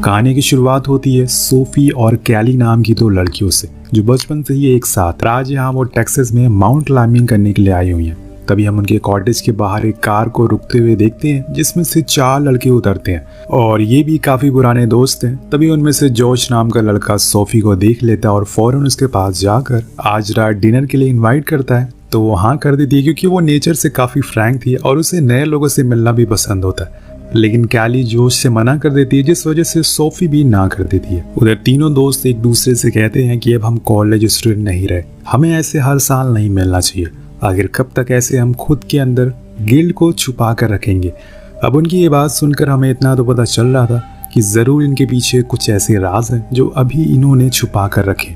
कहानी की शुरुआत होती है सोफी और कैली नाम की दो लड़कियों से जो बचपन से ही एक साथ। आज यहाँ वो टेक्सास में माउंट क्लाइंबिंग करने के लिए आई हुई हैं। तभी हम उनके कॉटेज के बाहर एक कार को रुकते हुए देखते हैं जिसमें से 4 लड़के उतरते हैं और ये भी काफी पुराने दोस्त हैं। तभी उनमें से जॉश नाम का लड़का सोफी को देख लेता है और फौरन उसके पास जाकर आज रात डिनर के लिए इन्वाइट करता है। तो वो हाँ कर देती है क्योंकि वो नेचर से काफी फ्रैंक थी और उसे नए लोगों से मिलना भी पसंद होता है। लेकिन कैली जोश से मना कर देती है जिस वजह से सोफी भी ना कर देती है। उधर तीनों दोस्त एक दूसरे से कहते हैं कि अब हम कॉलेज स्टूडेंट नहीं रहे, हमें ऐसे हर साल नहीं मिलना चाहिए। आखिर कब तक ऐसे हम खुद के अंदर गिल्ड को छुपा कर रखेंगे। अब उनकी ये बात सुनकर हमें इतना तो पता चल रहा था कि जरूर इनके पीछे कुछ ऐसे राज हैं जो अभी इन्होंने छुपा कर रखे।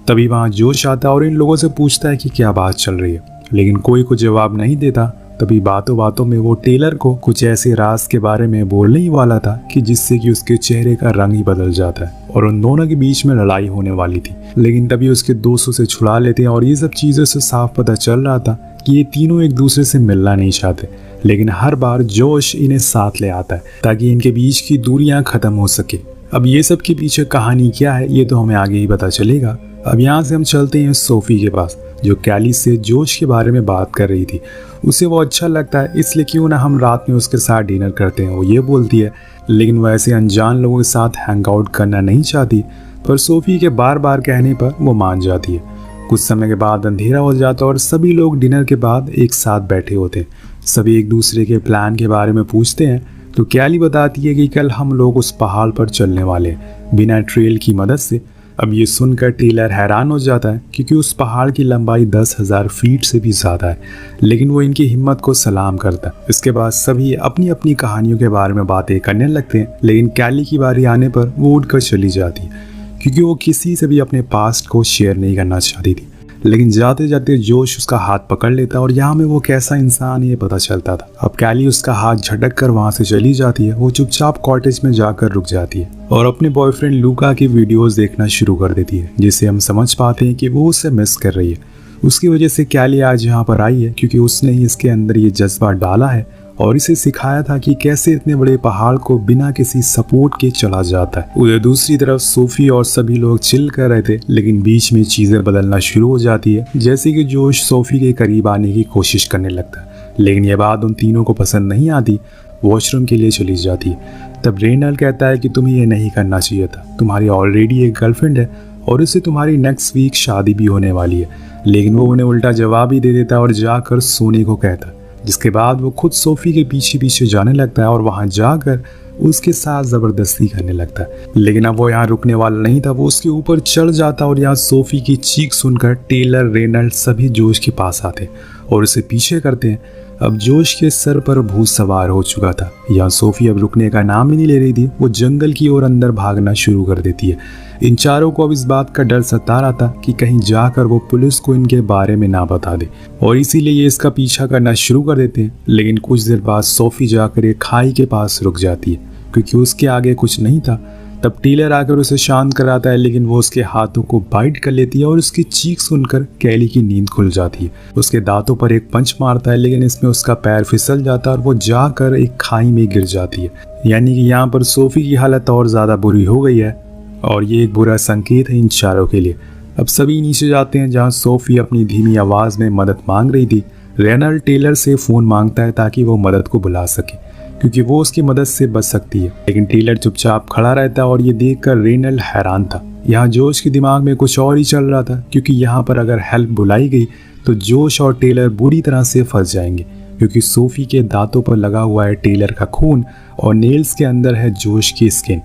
तभी वहाँ जोश आता है और इन लोगों से पूछता है कि क्या बात चल रही है, लेकिन कोई को जवाब नहीं देता। तभी बातों बातों में वो टेलर को कुछ ऐसे राज के बारे में बोलने ही वाला था कि जिससे कि उसके चेहरे का रंग ही बदल जाता है और उन दोनों के बीच में लड़ाई होने वाली थी। लेकिन तभी उसके दोस्तों से छुड़ा लेते हैं और ये सब चीज़ों से साफ पता चल रहा था कि ये तीनों एक दूसरे से मिलना नहीं चाहते। लेकिन हर बार जोश इन्हें साथ ले आता है ताकि इनके बीच की दूरियां खत्म हो सके। अब ये सब के पीछे कहानी क्या है ये तो हमें आगे ही पता चलेगा। अब यहाँ से हम चलते हैं सोफी के पास जो कैली से जोश के बारे में बात कर रही थी। उसे वो अच्छा लगता है इसलिए क्यों ना हम रात में उसके साथ डिनर करते हैं, वो ये बोलती है। लेकिन वो ऐसे अनजान लोगों के साथ हैंग आउट करना नहीं चाहती, पर सोफी के बार बार कहने पर वो मान जाती है। कुछ समय के बाद अंधेरा हो जाता है और सभी लोग डिनर के बाद एक साथ बैठे होते हैं। सभी एक दूसरे के प्लान के बारे में पूछते हैं तो कैली बताती है कि कल हम लोग उस पहाड़ पर चलने वाले हैं बिना ट्रेल की मदद से। अब ये सुनकर टेलर हैरान हो जाता है क्योंकि उस पहाड़ की लंबाई 10,000 फीट से भी ज़्यादा है, लेकिन वो इनकी हिम्मत को सलाम करता है। इसके बाद सभी अपनी अपनी कहानियों के बारे में बातें करने लगते हैं, लेकिन कैली की बारी आने पर वो उठकर चली जाती है क्योंकि वो किसी से भी अपने पास्ट को शेयर नहीं करना चाहती थी। लेकिन जाते जाते जोश उसका हाथ पकड़ लेता है और यहाँ में वो कैसा इंसान ये पता चलता था। अब कैली उसका हाथ झटक कर वहाँ से चली जाती है। वो चुपचाप कॉटेज में जाकर रुक जाती है और अपने बॉयफ्रेंड लूका की वीडियोस देखना शुरू कर देती है, जिससे हम समझ पाते हैं कि वो उसे मिस कर रही है। उसकी वजह से कैली आज यहाँ पर आई है क्योंकि उसने ही इसके अंदर ये जज्बा डाला है और इसे सिखाया था कि कैसे इतने बड़े पहाड़ को बिना किसी सपोर्ट के चला जाता है। उधर दूसरी तरफ सोफी और सभी लोग चिल कर रहे थे, लेकिन बीच में चीजें बदलना शुरू हो जाती है। जैसे कि जोश सोफी के करीब आने की कोशिश करने लगता है, लेकिन यह बात उन तीनों को पसंद नहीं आती। वॉशरूम के लिए चली जाती है। तब रेनल कहता है कि तुम्हें ये नहीं करना चाहिए था, तुम्हारी ऑलरेडी एक गर्लफ्रेंड है और इससे तुम्हारी नेक्स्ट वीक शादी भी होने वाली है। लेकिन वो उन्हें उल्टा जवाब ही दे देता है और जाकर सोने को कहता है, जिसके बाद वो खुद सोफी के पीछे पीछे जाने लगता है और वहां जाकर उसके साथ जबरदस्ती करने लगता है। लेकिन अब वो यहाँ रुकने वाला नहीं था, वो उसके ऊपर चढ़ जाता और यहाँ सोफी की चीख सुनकर टेलर रेनल्ड सभी जोश के पास आते और उसे पीछे करते हैं। अब जोश के सर पर भूत सवार हो चुका था। यहाँ सोफी अब रुकने का नाम ही नहीं ले रही थी, वो जंगल की ओर अंदर भागना शुरू कर देती है। इन चारों को अब इस बात का डर सता रहा था कि कहीं जाकर वो पुलिस को इनके बारे में ना बता दे और इसीलिए ये इसका पीछा करना शुरू कर देते हैं। लेकिन कुछ देर बाद सोफी जाकर एक खाई के पास रुक जाती है क्योंकि उसके आगे कुछ नहीं था। तब टेलर आकर उसे शांत कराता है, लेकिन वो उसके हाथों को बाइट कर लेती है और उसकी चीख सुनकर कैली की नींद खुल जाती है। उसके दांतों पर एक पंच मारता है, लेकिन इसमें उसका पैर फिसल जाता है और वो जाकर एक खाई में गिर जाती है। यानी कि यहाँ पर सोफी की हालत और ज़्यादा बुरी हो गई है और ये एक बुरा संकेत है इन चारों के लिए। अब सभी नीचे जाते हैं जहाँ सोफी अपनी धीमी आवाज़ में मदद मांग रही थी। रेनल टेलर से फ़ोन मांगता है ताकि वो मदद को बुला सके क्योंकि वो उसकी मदद से बच सकती है, लेकिन टेलर चुपचाप खड़ा रहता है और ये देखकर रेनल हैरान था। यहाँ जोश के दिमाग में कुछ और ही चल रहा था क्योंकि यहाँ पर अगर हेल्प बुलाई गई तो जोश और टेलर बुरी तरह से फंस जाएंगे क्योंकि सोफी के दांतों पर लगा हुआ है टेलर का खून और नेल्स के अंदर है जोश की स्किन।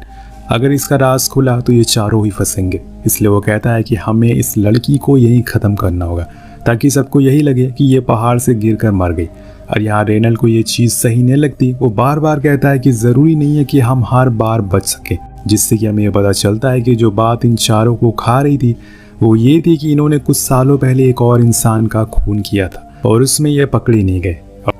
अगर इसका राज खुला तो ये चारों ही फंसेंगे। इसलिए वो कहता है कि हमें इस लड़की को यहीं ख़त्म करना होगा ताकि सबको यही लगे कि ये पहाड़ से गिरकर मर गई। और यहाँ रेनल को ये चीज़ सही नहीं लगती। वो बार बार कहता है कि ज़रूरी नहीं है कि हम हर बार बच सकें, जिससे कि हमें ये पता चलता है कि जो बात इन चारों को खा रही थी वो ये थी कि इन्होंने कुछ सालों पहले एक और इंसान का खून किया था और उसमें ये पकड़े नहीं गए।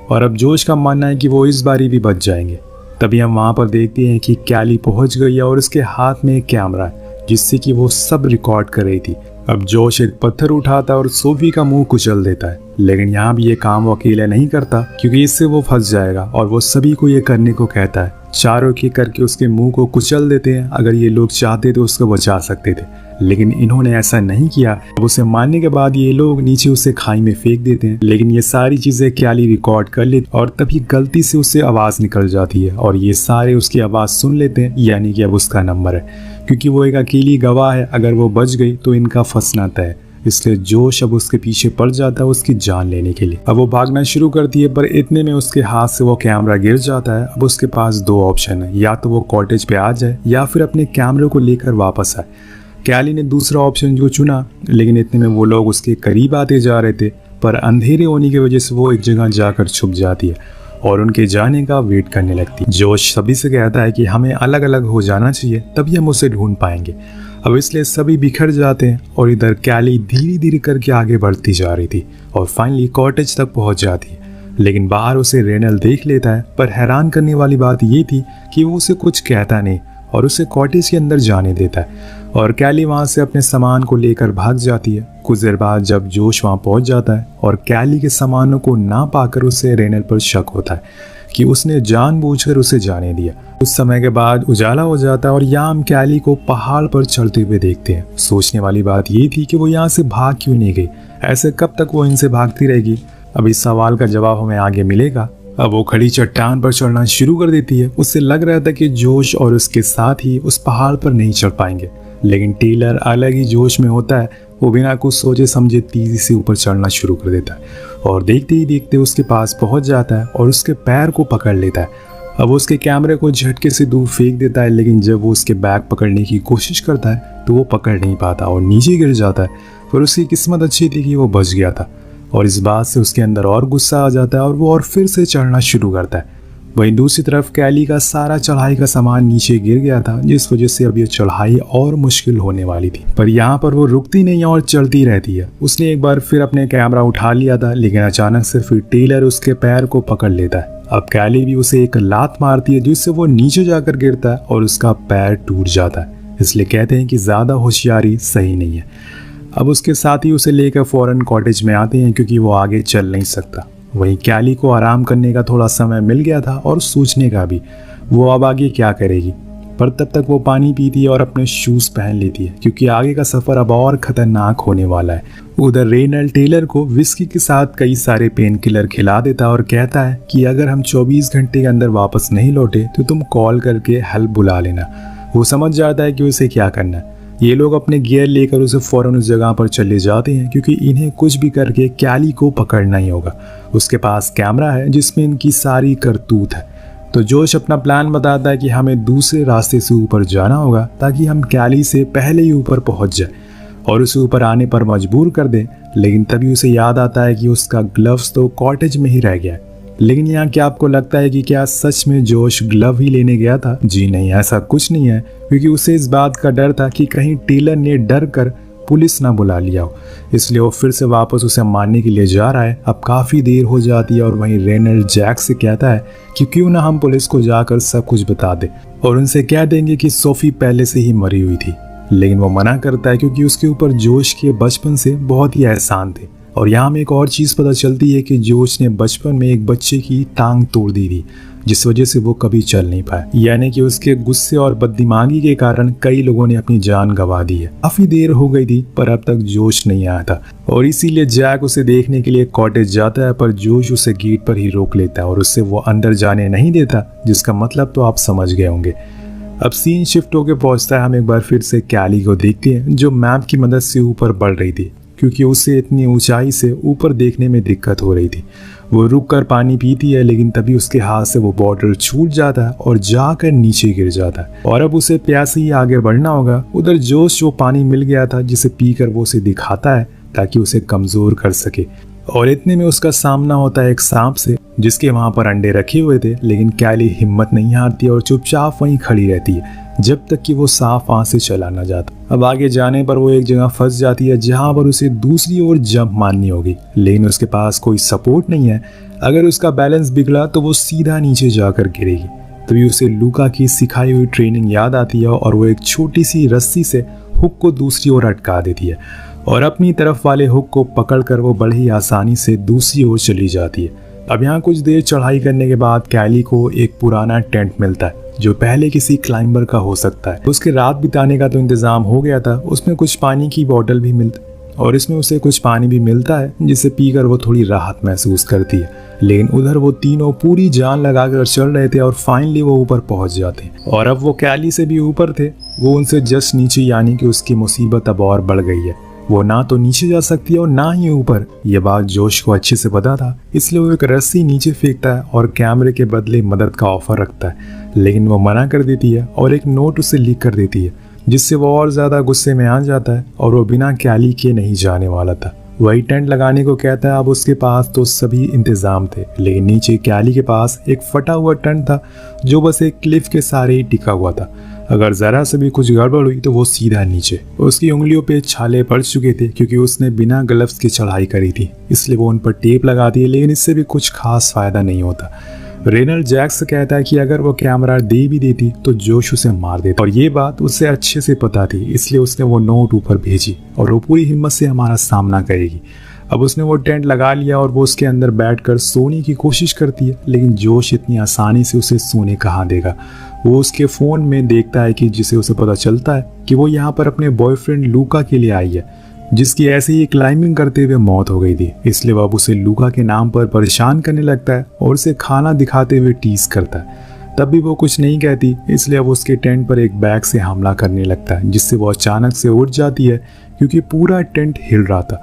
और अब जोश का मानना है कि वो इस बारी भी बच जाएंगे। तभी हम वहाँ पर देखते हैं कि कैली पहुँच गई है और उसके हाथ में एक कैमरा है जिससे कि वो सब रिकॉर्ड कर रही थी। अब जोश एक पत्थर उठाता है और सोफी का मुंह कुचल देता है, लेकिन यहाँ भी ये काम वो अकेले नहीं करता क्योंकि इससे वो फंस जाएगा और वो सभी को ये करने को कहता है। चारों की करके उसके मुंह को कुचल देते हैं। अगर ये लोग चाहते तो उसको बचा सकते थे, लेकिन इन्होंने ऐसा नहीं किया। अब उसे मारने के बाद ये लोग नीचे उसे खाई में फेंक देते हैं, लेकिन ये सारी चीजें क्याली रिकॉर्ड कर लेती और तभी गलती से उससे आवाज निकल जाती है और ये सारे उसकी आवाज सुन लेते हैं, यानी कि अब उसका नंबर है, क्योंकि वो एक अकेली गवाह है। अगर वो बच गई तो इनका फंसना तय है। इसलिए जोश अब उसके पीछे पड़ जाता है उसकी जान लेने के लिए। अब वो भागना शुरू करती है, पर इतने में उसके हाथ से वो कैमरा गिर जाता है। अब उसके पास दो ऑप्शन है, या तो वो कॉटेज पे आ जाए या फिर अपने कैमरे को लेकर वापस आए। कैली ने दूसरा ऑप्शन जो चुना, लेकिन इतने में वो लोग उसके करीब आते जा रहे थे, पर अंधेरे होने की वजह से वो एक जगह जाकर छुप जाती है और उनके जाने का वेट करने लगती है। जोश सभी से कहता है कि हमें अलग अलग हो जाना चाहिए, तभी हम उसे ढूंढ पाएंगे। अब इसलिए सभी बिखर जाते हैं और इधर कैली धीरे धीरे करके आगे बढ़ती जा रही थी और फाइनली कॉटेज तक पहुंच जाती है। लेकिन बाहर उसे रेनल देख लेता है, पर हैरान करने वाली बात ये थी कि वो उसे कुछ कहता नहीं और उसे कॉटेज के अंदर जाने देता है और कैली वहां से अपने सामान को लेकर भाग जाती है। कुछ देर बाद जब जोश वहां पहुंच जाता है और कैली के सामानों को ना पाकर उसे रेनल पर शक होता है कि उसने जानबूझकर उसे जाने दिया। कुछ समय के बाद उजाला हो जाता है और यहाँ हम कैली को पहाड़ पर चढ़ते हुए देखते हैं। सोचने वाली बात ये थी कि वो यहाँ से भाग क्यों नहीं गई, ऐसे कब तक वो इनसे भागती रहेगी। अब इस सवाल का जवाब हमें आगे मिलेगा। अब वो खड़ी चट्टान पर चढ़ना शुरू कर देती है। उससे लग रहा था कि जोश और उसके साथ ही उस पहाड़ पर नहीं चढ़ पाएंगे, लेकिन टेलर अलग ही जोश में होता है। वो बिना कुछ सोचे समझे तेजी से ऊपर चढ़ना शुरू कर देता है और देखते ही देखते उसके पास पहुंच जाता है और उसके पैर को पकड़ लेता है। अब उसके कैमरे को झटके से दूर फेंक देता है, लेकिन जब वो उसके बैग पकड़ने की कोशिश करता है तो वो पकड़ नहीं पाता और नीचे गिर जाता है। पर उसकी किस्मत अच्छी थी कि वो बच गया था और इस बात से उसके अंदर और गुस्सा आ जाता है और वो और फिर से चढ़ना शुरू करता है। वहीं दूसरी तरफ कैली का सारा चढ़ाई का सामान नीचे गिर गया था, जिस वजह से अब ये चढ़ाई और मुश्किल होने वाली थी। पर यहाँ पर वो रुकती नहीं और चलती रहती है। उसने एक बार फिर अपने कैमरा उठा लिया था, लेकिन अचानक से फिर टेलर उसके पैर को पकड़ लेता है। अब कैली भी उसे एक लात मारती है, जिससे वो नीचे जाकर गिरता है और उसका पैर टूट जाता है। इसलिए कहते हैं कि ज्यादा होशियारी सही नहीं है। अब उसके साथी उसे लेकर फौरन कॉटेज में आते हैं, क्योंकि वो आगे चल नहीं सकता। वहीं कैली को आराम करने का थोड़ा समय मिल गया था और सोचने का भी, वो अब आगे क्या करेगी। पर तब तक वो पानी पीती है और अपने शूज पहन लेती है, क्योंकि आगे का सफर अब और खतरनाक होने वाला है। उधर रेनल टेलर को विस्की के साथ कई सारे पेन किलर खिला देता है और कहता है कि अगर हम 24 घंटे के अंदर वापस नहीं लौटे तो तुम कॉल करके हेल्प बुला लेना। वो समझ जाता है कि उसे क्या करना है। ये लोग अपने गियर लेकर उसे फौरन उस जगह पर चले जाते हैं, क्योंकि इन्हें कुछ भी करके कैली को पकड़ना ही होगा। उसके पास कैमरा है जिसमें इनकी सारी करतूत है। तो जोश अपना प्लान बताता है कि हमें दूसरे रास्ते से ऊपर जाना होगा, ताकि हम कैली से पहले ही ऊपर पहुंच जाए और उसे ऊपर आने पर मजबूर कर दें। लेकिन तभी उसे याद आता है कि उसका ग्लव्स तो कॉटेज में ही रह गया है। लेकिन यहाँ क्या आपको लगता है कि क्या सच में जोश ग्लव ही लेने गया था? जी नहीं, ऐसा कुछ नहीं है, क्योंकि उसे इस बात का डर था कि कहीं टेलर ने डर कर पुलिस ना बुला लिया हो। इसलिए वो फिर से वापस उसे मारने के लिए जा रहा है। अब काफ़ी देर हो जाती है और वहीं रेनल जैक से कहता है कि क्यों ना हम पुलिस को जाकर सब कुछ बता दे और उनसे कह देंगे कि सोफी पहले से ही मरी हुई थी। लेकिन वो मना करता है, क्योंकि उसके ऊपर जोश के बचपन से बहुत ही एहसान थे। और यहाँ में एक और चीज़ पता चलती है कि जोश ने बचपन में एक बच्चे की टांग तोड़ दी थी, जिस वजह से वो कभी चल नहीं पाया। यानी कि उसके गुस्से और बददिमागी के कारण कई लोगों ने अपनी जान गंवा दी है। काफी देर हो गई थी, पर अब तक जोश नहीं आया था और इसीलिए जैक उसे देखने के लिए कॉटेज जाता है, पर जोश उसे गेट पर ही रोक लेता है और उससे वो अंदर जाने नहीं देता, जिसका मतलब तो आप समझ गए होंगे। अब सीन शिफ्ट होकर पहुंचता है। हम एक बार फिर से कैली को देखते हैं, जो मैप की मदद से ऊपर बढ़ रही थी, क्योंकि उसे इतनी ऊंचाई से ऊपर देखने में दिक्कत हो रही थी। वो रुक कर पानी पीती है, लेकिन तभी उसके हाथ से वो बॉटल छूट जाता है और जाकर नीचे गिर जाता है और अब उसे प्यासे ही आगे बढ़ना होगा। उधर जोश जो पानी मिल गया था, जिसे पीकर वो उसे दिखाता है ताकि उसे कमजोर कर सके। और इतने में उसका सामना होता है एक सांप से, जिसके वहां पर अंडे रखे हुए थे। लेकिन कैली हिम्मत नहीं हारती और चुपचाप वहीं खड़ी रहती है जब तक कि वो सांप वहां से चला ना जाता। अब आगे जाने पर वो एक जगह फंस जाती है, जहां पर उसे दूसरी ओर जंप मारनी होगी, लेकिन उसके पास कोई सपोर्ट नहीं है। अगर उसका बैलेंस बिगड़ा तो वो सीधा नीचे जाकर गिरेगी। तभी उसे लूका की सिखाई हुई ट्रेनिंग याद आती है और वो एक छोटी सी रस्सी से हुक को दूसरी ओर अटका देती है और अपनी तरफ वाले हुक को पकड़कर वो बड़ी आसानी से दूसरी ओर चली जाती है। अब यहाँ कुछ देर चढ़ाई करने के बाद कैली को एक पुराना टेंट मिलता है जो पहले किसी क्लाइंबर का हो सकता है। उसके रात बिताने का तो इंतजाम हो गया था, उसमें कुछ पानी की बोतल भी मिलती और इसमें उसे कुछ पानी भी मिलता है जिसे पीकर वो थोड़ी राहत महसूस करती है। लेकिन उधर वो तीनों पूरी जान लगाकर चल रहे थे और फाइनली वो ऊपर पहुंच जाते हैं। और अब वो कैली से भी ऊपर थे, वो उनसे जस्ट नीचे, यानी कि उसकी मुसीबत अब और बढ़ गई है। वो ना तो नीचे जा सकती है और ना ही ऊपर। ये बात जोश को अच्छे से पता था, इसलिए वो एक रस्सी नीचे फेंकता है और कैमरे के बदले मदद का ऑफर रखता है। लेकिन वो मना कर देती है और एक नोट उसे लिख कर देती है, जिससे वो और ज़्यादा गुस्से में आ जाता है और वो बिना कैली के नहीं जाने वाला था। वही टेंट लगाने को कहता है। अब उसके पास तो सभी इंतज़ाम थे, लेकिन नीचे कैली के पास एक फटा हुआ टेंट था जो बस एक क्लिफ के सहारे ही टिका हुआ था। अगर ज़रा से भी कुछ गड़बड़ हुई तो वो सीधा नीचे। उसकी उंगलियों पे छाले पड़ चुके थे क्योंकि उसने बिना ग्लव्स की चढ़ाई करी थी, इसलिए वो उन पर टेप लगाती है, लेकिन इससे भी कुछ खास फायदा नहीं होता। रेनल जैक से कहता है कि अगर वो कैमरा दे भी देती तो जोश उसे मार देता, और ये बात उसे अच्छे से पता थी, इसलिए उसने वो नोट ऊपर भेजी और वो पूरी हिम्मत से हमारा सामना करेगी। अब उसने वो टेंट लगा लिया और वो उसके अंदर बैठकर सोने की कोशिश करती है, लेकिन जोश इतनी आसानी से उसे सोने कहाँ देगा। वो उसके फ़ोन में देखता है कि जिसे उसे पता चलता है कि वो यहाँ पर अपने बॉयफ्रेंड लूका के लिए आई है, जिसकी ऐसे ही क्लाइंबिंग करते हुए मौत हो गई थी। इसलिए वह उसे लूका के नाम पर परेशान करने लगता है और उसे खाना दिखाते हुए टीज करता है। तब भी वो कुछ नहीं कहती, इसलिए अब उसके टेंट पर एक बैग से हमला करने लगता है, जिससे वो अचानक से उठ जाती है क्योंकि पूरा टेंट हिल रहा था।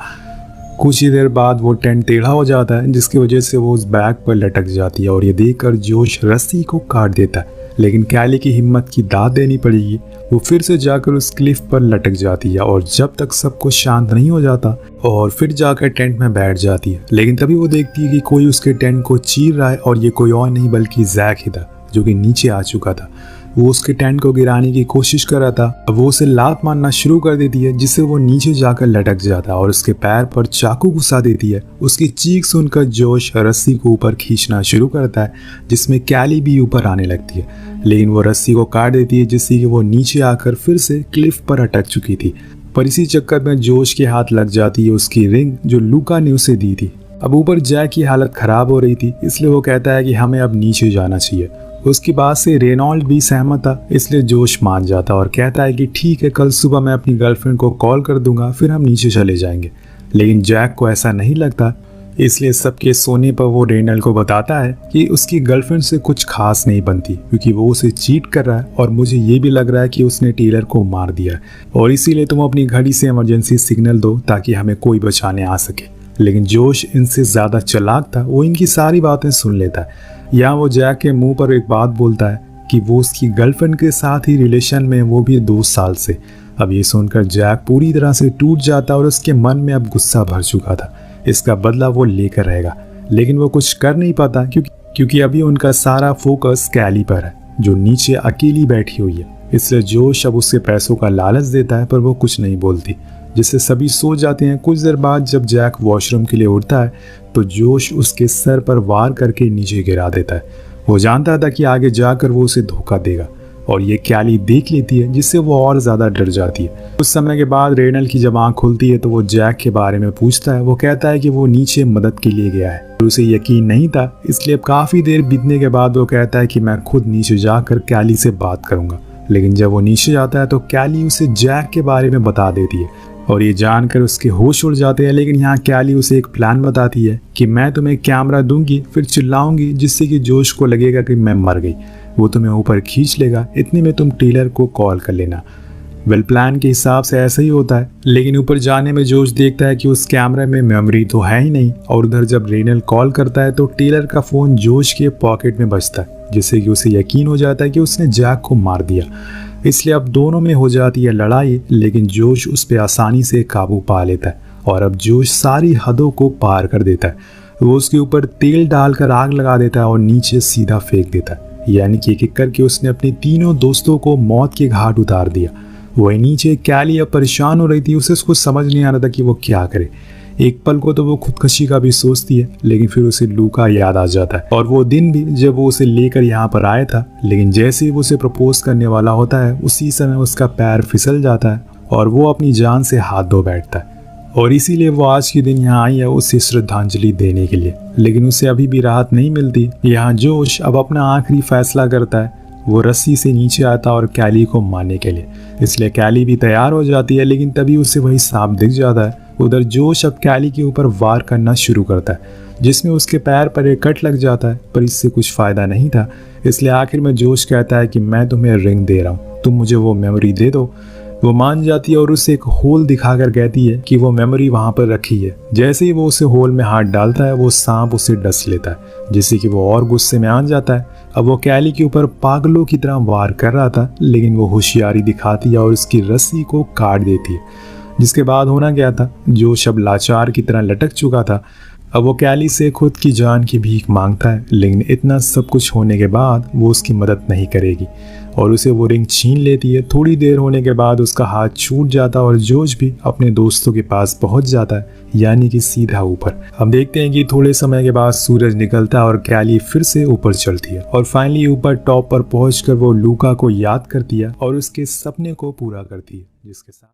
कुछ ही देर बाद वो टेंट टेढ़ा हो जाता है, जिसकी वजह से वो उस बैग पर लटक जाती है और ये देखकर जोश रस्सी को काट देता है। लेकिन कैली की हिम्मत की दाद देनी पड़ेगी। वो फिर से जाकर उस क्लिफ पर लटक जाती है और जब तक सब कुछ शांत नहीं हो जाता और फिर जाकर टेंट में बैठ जाती है। लेकिन तभी वो देखती है कि कोई उसके टेंट को चीर रहा है और ये कोई और नहीं बल्कि जैक ही था, जो कि नीचे आ चुका था। वो उसके टेंट को गिराने की कोशिश कर रहा था। अब वो उसे लात मारना शुरू कर देती है, जिससे वो नीचे जाकर लटक जाता है और उसके पैर पर चाकू घुसा देती है। उसकी चीख सुनकर जोश रस्सी को ऊपर खींचना शुरू करता है, जिसमें कैली भी ऊपर आने लगती है, लेकिन वो रस्सी को काट देती है, जिससे कि वो नीचे आकर फिर से क्लिफ पर अटक चुकी थी। पर इसी चक्कर में जोश के हाथ लग जाती है उसकी रिंग जो लूका ने उसे दी थी। अब ऊपर जैक की हालत खराब हो रही थी, इसलिए वो कहता है कि हमें अब नीचे जाना चाहिए। उसकी बात से रेनॉल्ड भी सहमत था, इसलिए जोश मान जाता और कहता है कि ठीक है, कल सुबह मैं अपनी गर्लफ्रेंड को कॉल कर दूंगा, फिर हम नीचे चले जाएंगे। लेकिन जैक को ऐसा नहीं लगता, इसलिए सबके सोने पर वो रेनॉल्ड को बताता है कि उसकी गर्लफ्रेंड से कुछ खास नहीं बनती क्योंकि वो उसे चीट कर रहा है और मुझे ये भी लग रहा है कि उसने टेलर को मार दिया और इसीलिए तुम अपनी घड़ी से इमरजेंसी सिग्नल दो ताकि हमें कोई बचाने आ सके। लेकिन जोश इनसे ज़्यादा चालाक था, वो इनकी सारी बातें सुन लेता है। यहाँ वो जैक के मुंह पर एक बात बोलता है कि वो उसकी गर्लफ्रेंड के साथ ही रिलेशन में, वो भी 2 साल से। अब ये सुनकर जैक पूरी तरह से टूट जाता और उसके मन में अब गुस्सा भर चुका था। इसका बदला वो लेकर रहेगा, लेकिन वो कुछ कर नहीं पाता क्योंकि अभी उनका सारा फोकस कैली पर है, जो नीचे अकेली बैठी हुई है। इसलिए जोश अब उसके पैसों का लालच देता है, पर वो कुछ नहीं बोलती, जिससे सभी सो जाते हैं। कुछ देर बाद जब जैक वॉशरूम के लिए उठता है तो जोश उसके सर पर वार करके नीचे गिरा देता है। वो जानता था कि आगे जाकर वो उसे धोखा देगा और ये कैली देख लेती है, जिससे वो और ज़्यादा डर जाती है। कुछ समय के बाद रेनल की जब आँख खुलती है तो वो जैक के बारे में पूछता है। वो कहता है कि वो नीचे मदद के लिए गया है, तो उसे यकीन नहीं था, इसलिए काफ़ी देर बीतने के बाद वो कहता है कि मैं खुद नीचे जाकर कैली से बात करूँगा। लेकिन जब वो नीचे जाता है तो कैली उसे जैक के बारे में बता देती है और ये जानकर उसके होश उड़ जाते हैं। लेकिन यहाँ कैली उसे एक प्लान बताती है कि मैं तुम्हें कैमरा दूंगी, फिर चिल्लाऊंगी, जिससे कि जोश को लगेगा कि मैं मर गई। वो तुम्हें ऊपर खींच लेगा, इतने में तुम टेलर को कॉल कर लेना। वेल, प्लान के हिसाब से ऐसा ही होता है, लेकिन ऊपर जाने में जोश देखता है कि उस कैमरे में मेमोरी तो है ही नहीं। और उधर जब रेनल कॉल करता है तो टेलर का फ़ोन जोश के पॉकेट में बजता है, जिससे कि उसे यकीन हो जाता है कि उसने जैक को मार दिया। इसलिए अब दोनों में हो जाती है लड़ाई, लेकिन जोश उस पर आसानी से काबू पा लेता है और अब जोश सारी हदों को पार कर देता है। वो उसके ऊपर तेल डालकर आग लगा देता है और नीचे सीधा फेंक देता है, यानी कि एक करके उसने अपने तीनों दोस्तों को मौत के घाट उतार दिया। वही नीचे कैली अब परेशान हो रही थी, उसे उसको समझ नहीं आ रहा था कि वो क्या करे। एक पल को तो वो खुदकशी का भी सोचती है, लेकिन फिर उसे लूका याद आ जाता है और वो दिन भी जब वो उसे लेकर यहाँ पर आया था। लेकिन जैसे ही वो उसे प्रपोज करने वाला होता है, उसी समय उसका पैर फिसल जाता है और वो अपनी जान से हाथ धो बैठता है। और इसीलिए वो आज के दिन यहाँ आई है उसे श्रद्धांजलि देने के लिए। लेकिन उसे अभी भी राहत नहीं मिलती। यहाँ जोश अब अपना आखिरी फैसला करता है। वो रस्सी से नीचे आता और कैली को मारने के लिए। इसलिए कैली भी तैयार हो जाती है, लेकिन तभी उसे वही सांप दिख जाता है। उधर जोश अब कैली के ऊपर वार करना शुरू करता है, जिसमें उसके पैर पर एक कट लग जाता है, पर इससे कुछ फायदा नहीं था। इसलिए आखिर में जोश कहता है कि मैं तुम्हें रिंग दे रहा हूँ, तुम मुझे वो मेमोरी दे दो। वो मान जाती है और उसे एक होल दिखाकर कहती है कि वो मेमोरी वहां पर रखी है। जैसे ही वो उसे होल में हाथ डालता है, वो सांप उसे डस लेता है, जिससे कि वो और गुस्से में आ जाता है। अब वो कैली के ऊपर पागलों की तरह वार कर रहा था, लेकिन वो होशियारी दिखाती है और उसकी रस्सी को काट देती है। जिसके बाद होना क्या था, जो शब लाचार की तरह लटक चुका था, अब वो कैली से खुद की जान की भीख मांगता है। लेकिन इतना सब कुछ होने के बाद वो उसकी मदद नहीं करेगी और उसे वो रिंग छीन लेती है। थोड़ी देर होने के बाद उसका हाथ छूट जाता है और जोश भी अपने दोस्तों के पास पहुंच जाता है, यानी कि सीधा ऊपर। हम देखते हैं कि थोड़े समय के बाद सूरज निकलता है और कैली फिर से ऊपर चलती है और फाइनली ऊपर टॉप पर पहुंचकर वो लूका को याद करती है और उसके सपने को पूरा करती है, जिसके साथ